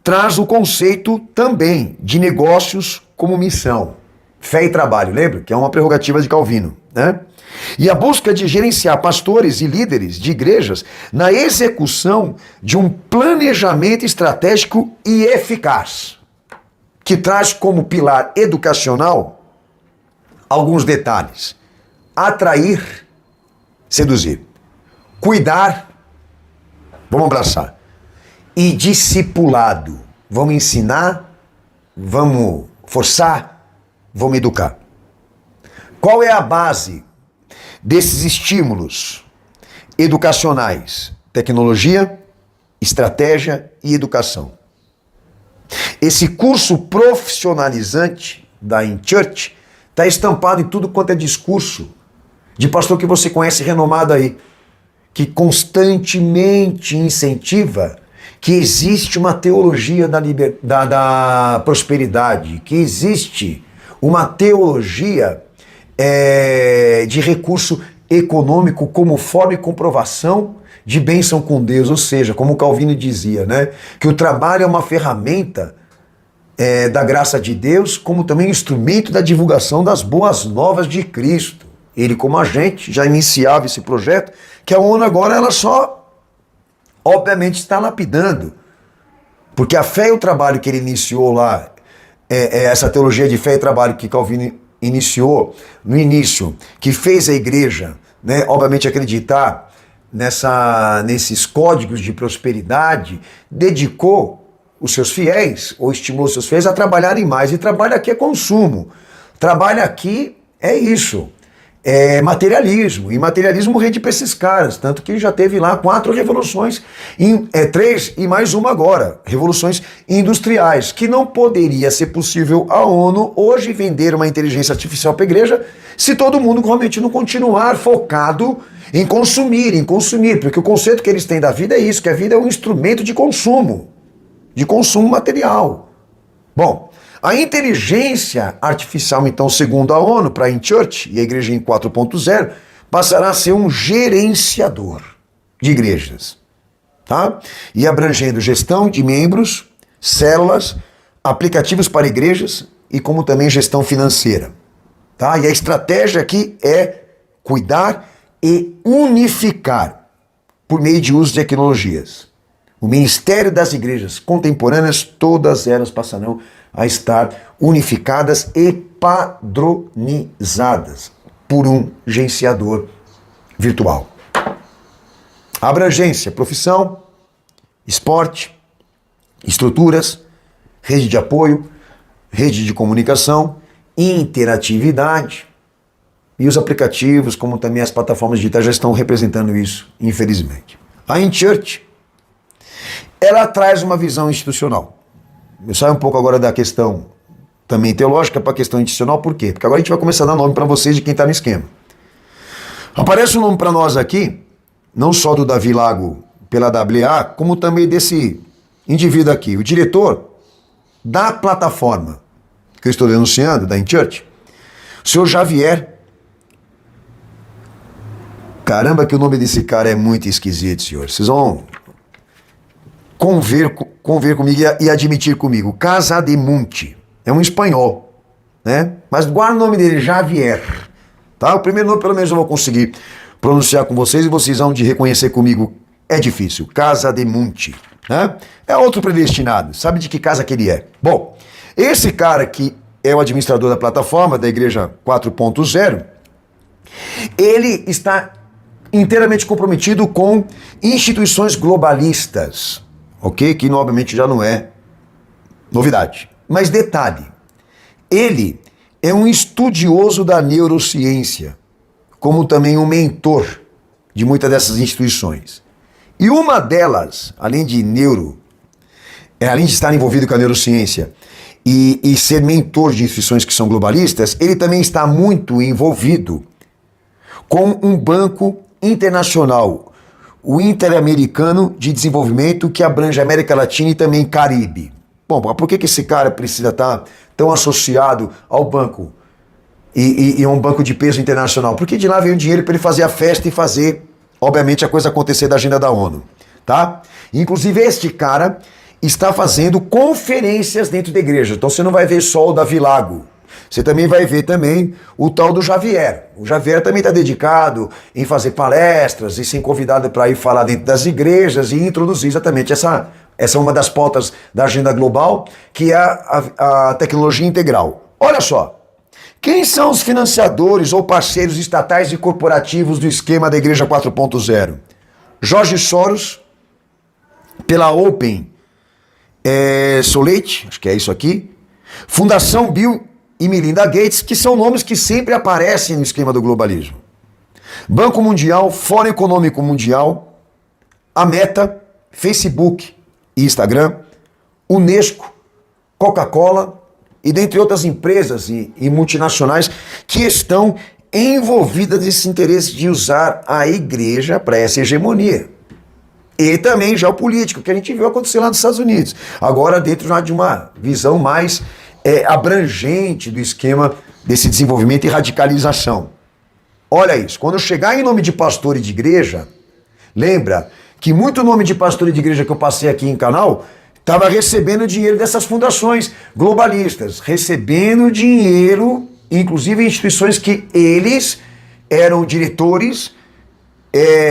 traz o conceito também de negócios como missão. Fé e trabalho, lembra? Que é uma prerrogativa de Calvino, né? E a busca de gerenciar pastores e líderes de igrejas na execução de um planejamento estratégico e eficaz, que traz como pilar educacional alguns detalhes: atrair, seduzir, cuidar, vamos abraçar, e discipulado, vamos ensinar, vamos forçar, vamos educar. Qual é a base desses estímulos educacionais? Tecnologia, estratégia e educação. Esse curso profissionalizante da InChurch está estampado em tudo quanto é discurso de pastor que você conhece renomado aí, que constantemente incentiva que existe uma teologia da prosperidade, que existe uma teologia de recurso econômico como forma e comprovação de bênção com Deus, ou seja, como Calvino dizia, né, que o trabalho é uma ferramenta da graça de Deus, como também instrumento da divulgação das boas novas de Cristo. Ele, como agente, já iniciava esse projeto, que a ONU agora ela só, obviamente, está lapidando. Porque a fé e o trabalho que ele iniciou lá, essa teologia de fé e trabalho que Calvino iniciou no início, que fez a igreja, né, obviamente, acreditar nesses códigos de prosperidade, dedicou os seus fiéis, ou estimulou os seus fiéis a trabalharem mais. E trabalho aqui é consumo. Trabalho aqui é isso. É materialismo. E materialismo rende para esses caras. Tanto que já teve lá 4 revoluções, 3 e mais uma agora. Revoluções industriais. Que não poderia ser possível a ONU hoje vender uma inteligência artificial para a igreja se todo mundo realmente não continuar focado em consumir. Porque o conceito que eles têm da vida é isso, que a vida é um instrumento de consumo material. Bom, A inteligência artificial, então, segundo a ONU, para a InChurch e a Igreja em 4.0, passará a ser um gerenciador de igrejas, tá? E abrangendo gestão de membros, células, aplicativos para igrejas e como também gestão financeira, tá? E a estratégia aqui é cuidar e unificar por meio de uso de tecnologias. O ministério das igrejas contemporâneas, todas elas passarão a estar unificadas e padronizadas por um gerenciador virtual. Abrangência, profissão, esporte, estruturas, rede de apoio, rede de comunicação, interatividade e os aplicativos, como também as plataformas digitais, já estão representando isso, infelizmente. A InChurch, ela traz uma visão institucional. Eu saio um pouco agora da questão também teológica para a questão institucional, por quê? Porque agora a gente vai começar a dar nome para vocês de quem está no esquema. Aparece um nome para nós aqui, não só do Davi Lago pela WA, como também desse indivíduo aqui, o diretor da plataforma que eu estou denunciando, da InChurch, o senhor Javier. Caramba, que o nome desse cara é muito esquisito, senhor. Vocês vão conver comigo e admitir comigo. Casademonte. É um espanhol, né? Mas guarda o nome dele, Javier. Tá? O primeiro nome, pelo menos, eu vou conseguir pronunciar com vocês e vocês vão de reconhecer comigo. É difícil. Casademonte, né? É outro predestinado. Sabe de que casa que ele é? Bom, esse cara que é o administrador da plataforma da Igreja 4.0, ele está inteiramente comprometido com instituições globalistas, ok? Que obviamente já não é novidade. Mas detalhe, ele é um estudioso da neurociência, como também um mentor de muitas dessas instituições. E uma delas, além de estar envolvido com a neurociência e ser mentor de instituições que são globalistas, ele também está muito envolvido com um banco internacional, o Interamericano de Desenvolvimento, que abrange a América Latina e também Caribe. Bom, por que esse cara precisa estar tão associado ao banco e a um banco de peso internacional? Porque de lá vem o dinheiro para ele fazer a festa e fazer, obviamente, a coisa acontecer da agenda da ONU, tá? Inclusive, este cara está fazendo conferências dentro da igreja. Então você não vai ver só o Davi Lago. Você também vai ver também o tal do Javier. O Javier também está dedicado em fazer palestras e ser convidado para ir falar dentro das igrejas e introduzir exatamente essa é uma das pautas da agenda global, que é a tecnologia integral. Olha só, quem são os financiadores ou parceiros estatais e corporativos do esquema da Igreja 4.0? Jorge Soros, pela Open Solate, acho que é isso aqui, Fundação Bill e Melinda Gates, que são nomes que sempre aparecem no esquema do globalismo. Banco Mundial, Fórum Econômico Mundial, a Meta, Facebook e Instagram, Unesco, Coca-Cola e dentre outras empresas e multinacionais que estão envolvidas nesse interesse de usar a igreja para essa hegemonia. E também geopolítico, que a gente viu acontecer lá nos Estados Unidos. Agora dentro já de uma visão mais abrangente do esquema desse desenvolvimento e radicalização. Olha isso, quando eu chegar em nome de pastor e de igreja, lembra que muito nome de pastor e de igreja que eu passei aqui em canal estava recebendo dinheiro dessas fundações globalistas, recebendo dinheiro, inclusive em instituições que eles eram diretores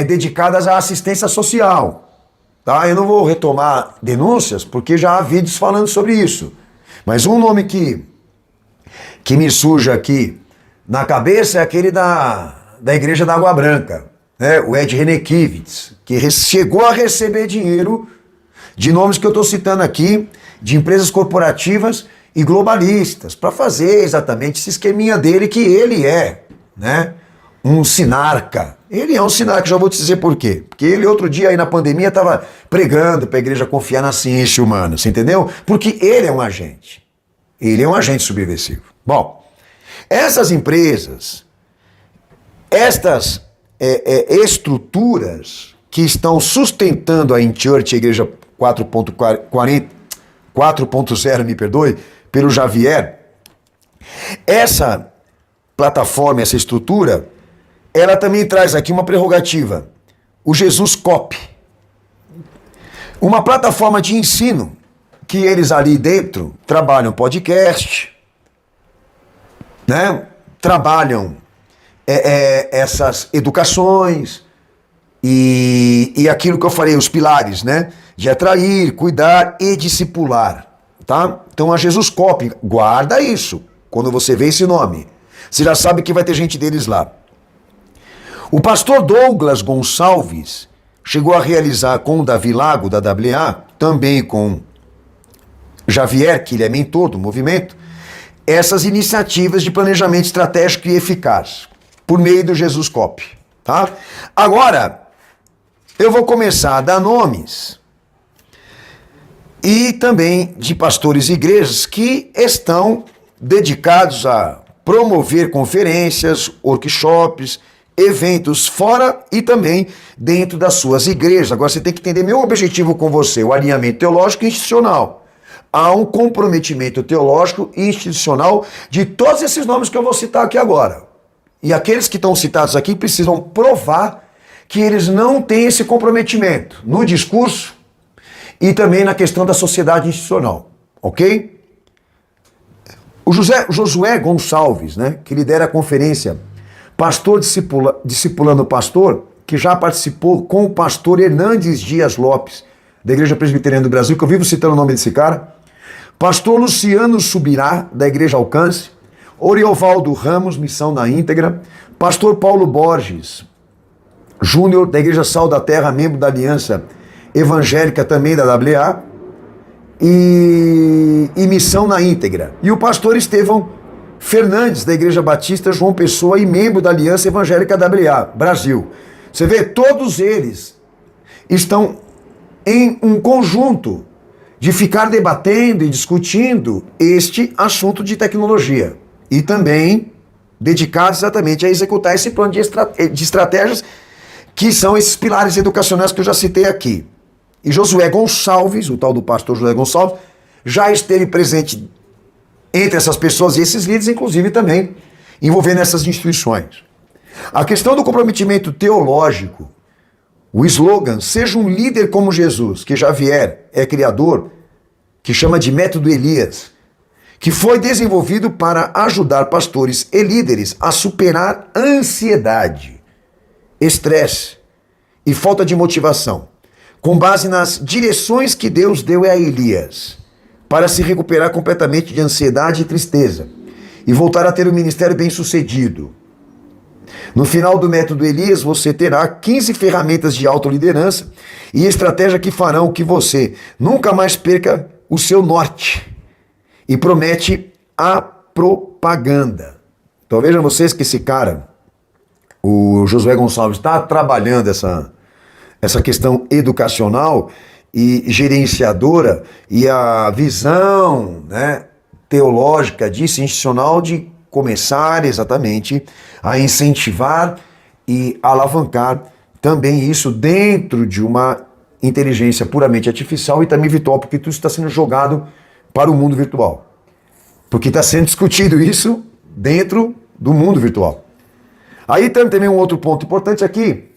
dedicadas à assistência social. Tá? Eu não vou retomar denúncias, porque já há vídeos falando sobre isso. Mas um nome que me surge aqui na cabeça é aquele da Igreja da Água Branca, né? O Ed Renekiewicz, que chegou a receber dinheiro de nomes que eu estou citando aqui, de empresas corporativas e globalistas, para fazer exatamente esse esqueminha dele, que ele é, né, um sinarca. Ele é um sinarca, já vou te dizer por quê. Porque ele outro dia aí na pandemia estava pregando para a igreja confiar na ciência humana, você entendeu? Porque ele é um agente. Ele é um agente subversivo. Bom, essas empresas, estas estruturas que estão sustentando a InChurch, a igreja 4.0, me perdoe, pelo Javier, essa plataforma, essa estrutura, ela também traz aqui uma prerrogativa, o Jesus Cop, uma plataforma de ensino que eles ali dentro trabalham podcast, né? Trabalham essas educações e aquilo que eu falei, os pilares, né? De atrair, cuidar e discipular, tá? Então a Jesus Cop, guarda isso, quando você vê esse nome, você já sabe que vai ter gente deles lá. O pastor Douglas Gonçalves chegou a realizar com o Davi Lago, da WA, também com Javier, que ele é mentor do movimento, essas iniciativas de planejamento estratégico e eficaz, por meio do Jesus Cop, tá? Agora, eu vou começar a dar nomes e também de pastores e igrejas que estão dedicados a promover conferências, workshops, eventos fora e também dentro das suas igrejas. Agora você tem que entender meu objetivo com você, o alinhamento teológico e institucional. Há um comprometimento teológico e institucional de todos esses nomes que eu vou citar aqui agora. E aqueles que estão citados aqui precisam provar que eles não têm esse comprometimento no discurso e também na questão da sociedade institucional, ok? O Josué Gonçalves, né, que lidera a conferência Pastor Discipulando Pastor, que já participou com o pastor Hernandes Dias Lopes, da Igreja Presbiteriana do Brasil, que eu vivo citando o nome desse cara, pastor Luciano Subirá, da Igreja Alcance, Oriovaldo Ramos, Missão na Íntegra, pastor Paulo Borges Júnior, da Igreja Sal da Terra, membro da Aliança Evangélica também da WA, e Missão na Íntegra. E o pastor Estevão Fernandes, da Igreja Batista João Pessoa e membro da Aliança Evangélica WA, Brasil. Você vê, todos eles estão em um conjunto de ficar debatendo e discutindo este assunto de tecnologia e também dedicados exatamente a executar esse plano de estratégias que são esses pilares educacionais que eu já citei aqui. E Josué Gonçalves, o tal do pastor Josué Gonçalves, já esteve presente entre essas pessoas e esses líderes, inclusive também envolvendo essas instituições. A questão do comprometimento teológico, o slogan, seja um líder como Jesus, que Javier é criador, que chama de método Elias, que foi desenvolvido para ajudar pastores e líderes a superar ansiedade, estresse e falta de motivação, com base nas direções que Deus deu a Elias, para se recuperar completamente de ansiedade e tristeza, e voltar a ter um ministério bem-sucedido. No final do método Elias, você terá 15 ferramentas de autoliderança e estratégia que farão que você nunca mais perca o seu norte. E promete a propaganda. Então vejam vocês que esse cara, o Josué Gonçalves, está trabalhando essa questão educacional e gerenciadora e a visão, né, teológica disso, institucional, de começar exatamente a incentivar e alavancar também isso dentro de uma inteligência puramente artificial e também virtual, porque tudo está sendo jogado para o mundo virtual. Porque está sendo discutido isso dentro do mundo virtual. Aí também um outro ponto importante aqui,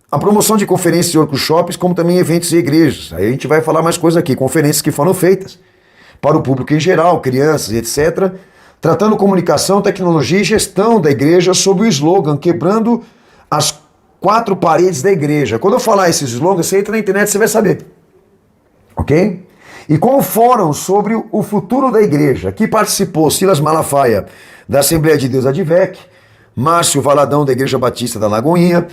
a promoção de conferências e workshops, como também eventos e igrejas. Aí a gente vai falar mais coisas aqui, conferências que foram feitas para o público em geral, crianças, etc., tratando comunicação, tecnologia e gestão da igreja sob o slogan Quebrando as Quatro Paredes da Igreja. Quando eu falar esses slogans, você entra na internet e você vai saber. Ok? E com o fórum sobre o futuro da igreja, aqui participou Silas Malafaia, da Assembleia de Deus Advec, Márcio Valadão, da Igreja Batista da Lagoinha,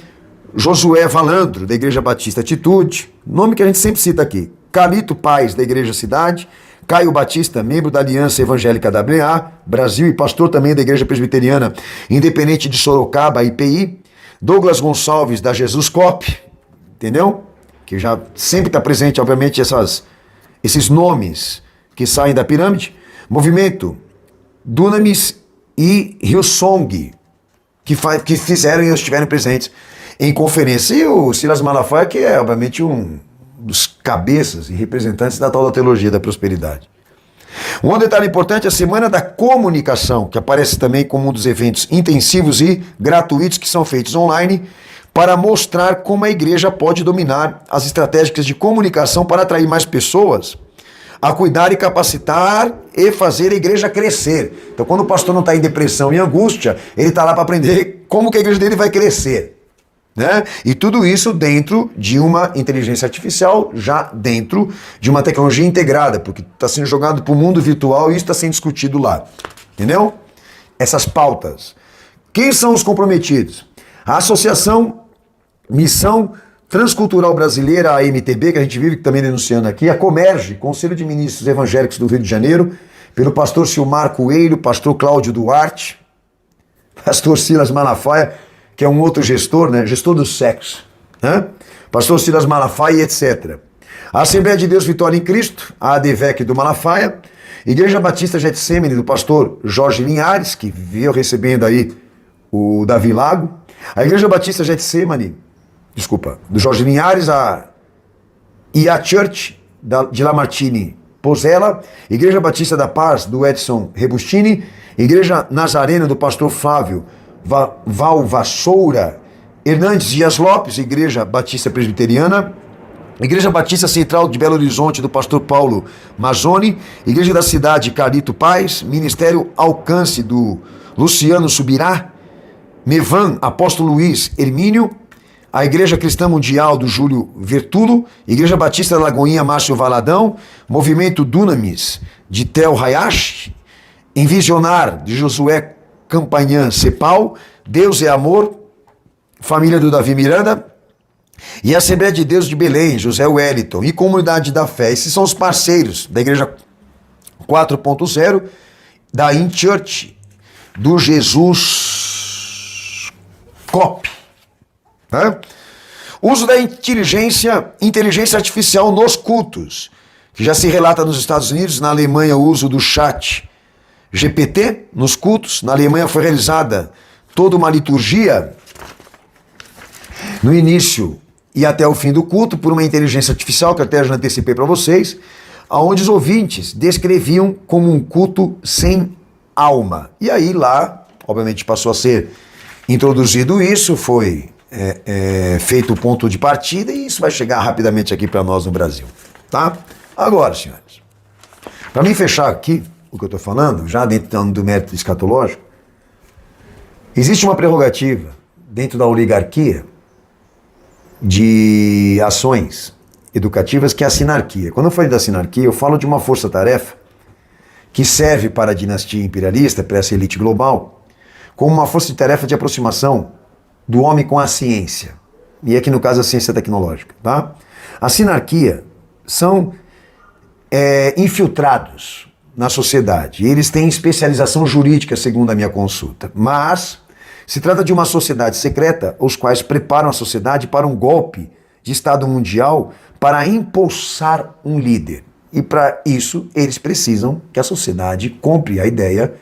Josué Valandro, da Igreja Batista Atitude, nome que a gente sempre cita aqui, Calito Paz, da Igreja Cidade, Caio Batista, membro da Aliança Evangélica WA, Brasil e pastor também da Igreja Presbiteriana Independente de Sorocaba, IPI, Douglas Gonçalves, da Jesus Cop, entendeu? Que já sempre está presente, obviamente, esses nomes que saem da pirâmide. Movimento Dunamis e Hillsong, que fizeram e estiveram presentes em conferência. E o Silas Malafaia, que é, obviamente, um dos cabeças e representantes da tal da teologia da prosperidade. Um outro detalhe importante é a Semana da Comunicação, que aparece também como um dos eventos intensivos e gratuitos que são feitos online para mostrar como a igreja pode dominar as estratégias de comunicação para atrair mais pessoas a cuidar e capacitar e fazer a igreja crescer. Então, quando o pastor não está em depressão e angústia, ele está lá para aprender como que a igreja dele vai crescer. Né? E tudo isso dentro de uma inteligência artificial, já dentro de uma tecnologia integrada, porque está sendo jogado para o mundo virtual e isso está sendo discutido lá. Entendeu? Essas pautas. Quem são os comprometidos? A Associação Missão Transcultural Brasileira, a MTB, que a gente vive também denunciando aqui, a Comerge, Conselho de Ministros Evangélicos do Rio de Janeiro, pelo pastor Silmar Coelho, pastor Cláudio Duarte, pastor Silas Malafaia, que é um outro gestor, né? Gestor do sexo, né? Pastor Silas Malafaia, etc. A Assembleia de Deus Vitória em Cristo, a ADVEC do Malafaia, Igreja Batista Getsemane, do pastor Jorge Linhares, que veio recebendo aí o Davi Lago, a Igreja Batista Getsemane, do Jorge Linhares, a Church de Lamartine Pozella, Igreja Batista da Paz, do Edson Rebustini, Igreja Nazarena, do pastor Flávio Valvassoura Hernandes Dias Lopes, Igreja Batista Presbiteriana, Igreja Batista Central de Belo Horizonte, do pastor Paulo Mazzoni, Igreja da Cidade, Carlito Paz, Ministério Alcance, do Luciano Subirá, Mevan, Apóstolo Luiz Hermínio, a Igreja Cristã Mundial do Júlio Vertulo, Igreja Batista da Lagoinha Márcio Valadão, Movimento Dunamis de Tel Hayashi, Envisionar de Josué Campanhã Cepal, Deus é Amor, Família do Davi Miranda, e a Assembleia de Deus de Belém, José Wellington, e Comunidade da Fé. Esses são os parceiros da Igreja 4.0, da In Church, do Jesus COP. Né? Uso da inteligência artificial nos cultos, que já se relata nos Estados Unidos, na Alemanha o uso do chat GPT nos cultos. Na Alemanha foi realizada toda uma liturgia no início e até o fim do culto por uma inteligência artificial, que até já antecipei para vocês, onde os ouvintes descreviam como um culto sem alma. E aí lá, obviamente, passou a ser introduzido isso, foi feito o ponto de partida, e isso vai chegar rapidamente aqui para nós no Brasil. Tá? Agora, senhores, para mim fechar aqui o que eu estou falando, já dentro do mérito escatológico, existe uma prerrogativa dentro da oligarquia de ações educativas, que é a sinarquia. Quando eu falo da sinarquia, eu falo de uma força-tarefa que serve para a dinastia imperialista, para essa elite global, como uma força-tarefa de aproximação do homem com a ciência. E aqui no caso a ciência tecnológica. Tá? A sinarquia são infiltrados na sociedade. E eles têm especialização jurídica, segundo a minha consulta. Mas se trata de uma sociedade secreta, os quais preparam a sociedade para um golpe de Estado mundial para impulsar um líder. E para isso, eles precisam que a sociedade compre a ideia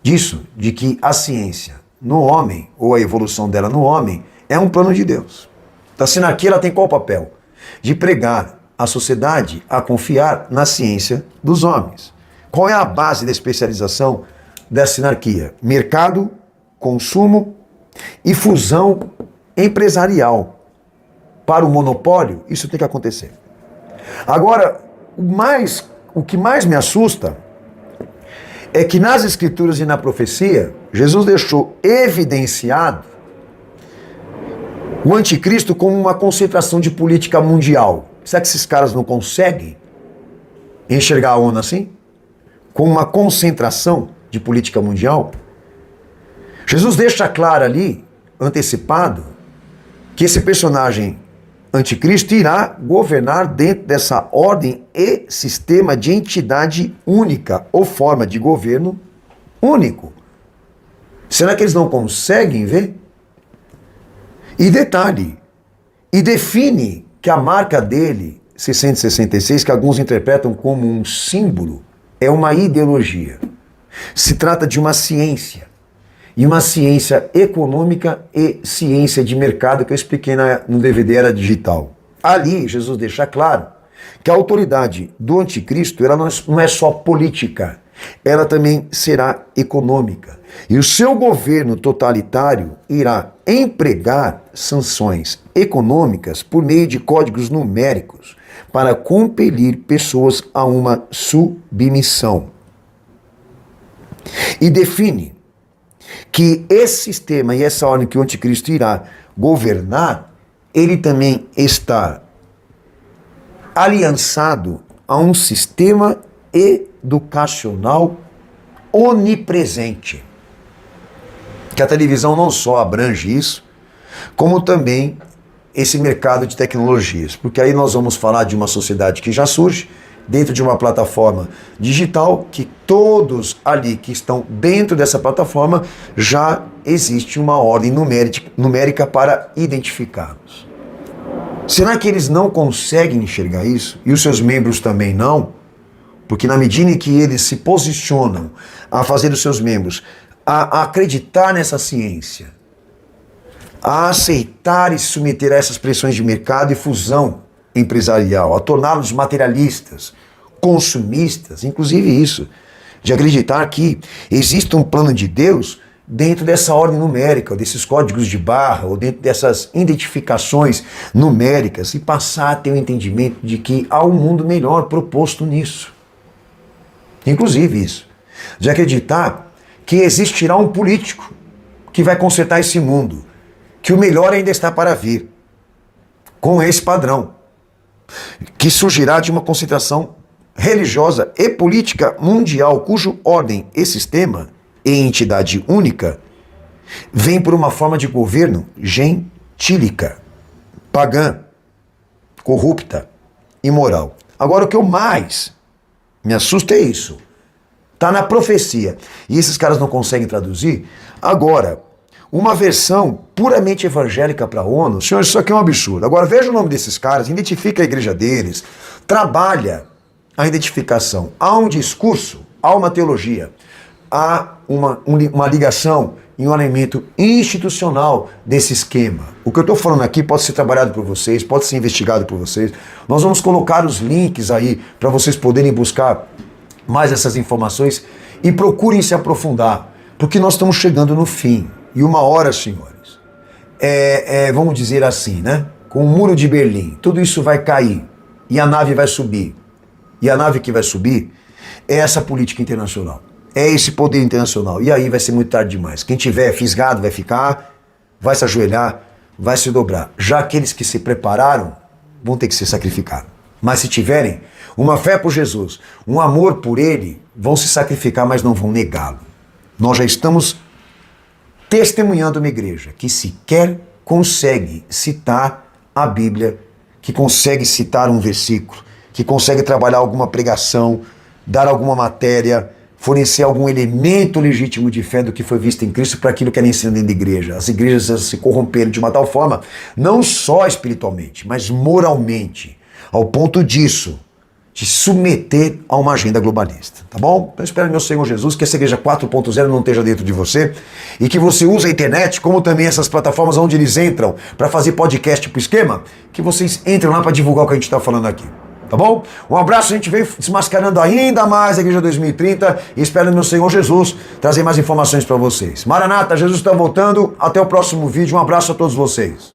disso, de que a ciência no homem, ou a evolução dela no homem, é um plano de Deus. A sinarquia ela tem qual papel? De pregar a sociedade a confiar na ciência dos homens. Qual é a base da especialização da sinarquia? Mercado, consumo e fusão empresarial. Para o monopólio, isso tem que acontecer. Agora, o que mais me assusta é que nas Escrituras e na profecia, Jesus deixou evidenciado o anticristo como uma concentração de política mundial. Será que esses caras não conseguem enxergar a ONU assim? Com uma concentração de política mundial? Jesus deixa claro ali, antecipado, que esse personagem anticristo irá governar dentro dessa ordem e sistema de entidade única, ou forma de governo único. Será que eles não conseguem ver? E detalhe, e define que a marca dele, 666, que alguns interpretam como um símbolo, é uma ideologia. Se trata de uma ciência, e uma ciência econômica e ciência de mercado que eu expliquei no DVD Era Digital. Ali, Jesus deixa claro que a autoridade do anticristo ela não é só política, ela também será econômica. E o seu governo totalitário irá empregar sanções econômicas por meio de códigos numéricos para compelir pessoas a uma submissão. E define que esse sistema e essa ordem que o anticristo irá governar, ele também está aliançado a um sistema educacional onipresente. Que a televisão não só abrange isso, como também esse mercado de tecnologias. Porque aí nós vamos falar de uma sociedade que já surge dentro de uma plataforma digital, que todos ali que estão dentro dessa plataforma já existe uma ordem numérica para identificá-los. Será que eles não conseguem enxergar isso? E os seus membros também não? Porque na medida em que eles se posicionam a fazer os seus membros a acreditar nessa ciência, a aceitar e se submeter a essas pressões de mercado e fusão empresarial, a torná-los materialistas, consumistas, inclusive isso, de acreditar que existe um plano de Deus dentro dessa ordem numérica, desses códigos de barra, ou dentro dessas identificações numéricas, e passar a ter o entendimento de que há um mundo melhor proposto nisso. Inclusive isso, de acreditar que existirá um político que vai consertar esse mundo, que o melhor ainda está para vir, com esse padrão, que surgirá de uma concentração religiosa e política mundial, cujo ordem e sistema e entidade única vem por uma forma de governo gentílica, pagã, corrupta, imoral. Agora, o que eu mais me assusta é isso. Está na profecia. E esses caras não conseguem traduzir. Agora, uma versão puramente evangélica para a ONU, senhores, isso aqui é um absurdo. Agora, veja o nome desses caras, identifica a igreja deles, trabalha a identificação. Há um discurso, há uma teologia, há uma ligação e um alinhamento institucional desse esquema. O que eu estou falando aqui pode ser trabalhado por vocês, pode ser investigado por vocês. Nós vamos colocar os links aí para vocês poderem buscar mais essas informações e procurem se aprofundar, porque nós estamos chegando no fim. E uma hora, senhores, vamos dizer assim, né? Com o muro de Berlim, tudo isso vai cair e a nave vai subir. E a nave que vai subir é essa política internacional, é esse poder internacional. E aí vai ser muito tarde demais. Quem tiver fisgado vai ficar, vai se ajoelhar, vai se dobrar. Já aqueles que se prepararam vão ter que ser sacrificados. Mas se tiverem uma fé por Jesus, um amor por Ele, vão se sacrificar, mas não vão negá-lo. Nós já estamos testemunhando uma igreja que sequer consegue citar a Bíblia, que consegue citar um versículo, que consegue trabalhar alguma pregação, dar alguma matéria, fornecer algum elemento legítimo de fé do que foi visto em Cristo para aquilo que era ensinado dentro da igreja. As igrejas se corromperam de uma tal forma, não só espiritualmente, mas moralmente, ao ponto disso, de submeter a uma agenda globalista, tá bom? Então espero, meu Senhor Jesus, que essa igreja 4.0 não esteja dentro de você e que você use a internet, como também essas plataformas onde eles entram para fazer podcast pro esquema, que vocês entrem lá para divulgar o que a gente está falando aqui, tá bom? Um abraço, a gente vem desmascarando ainda mais a Igreja 2030 e espero, meu Senhor Jesus, trazer mais informações para vocês. Maranata, Jesus está voltando, até o próximo vídeo, um abraço a todos vocês.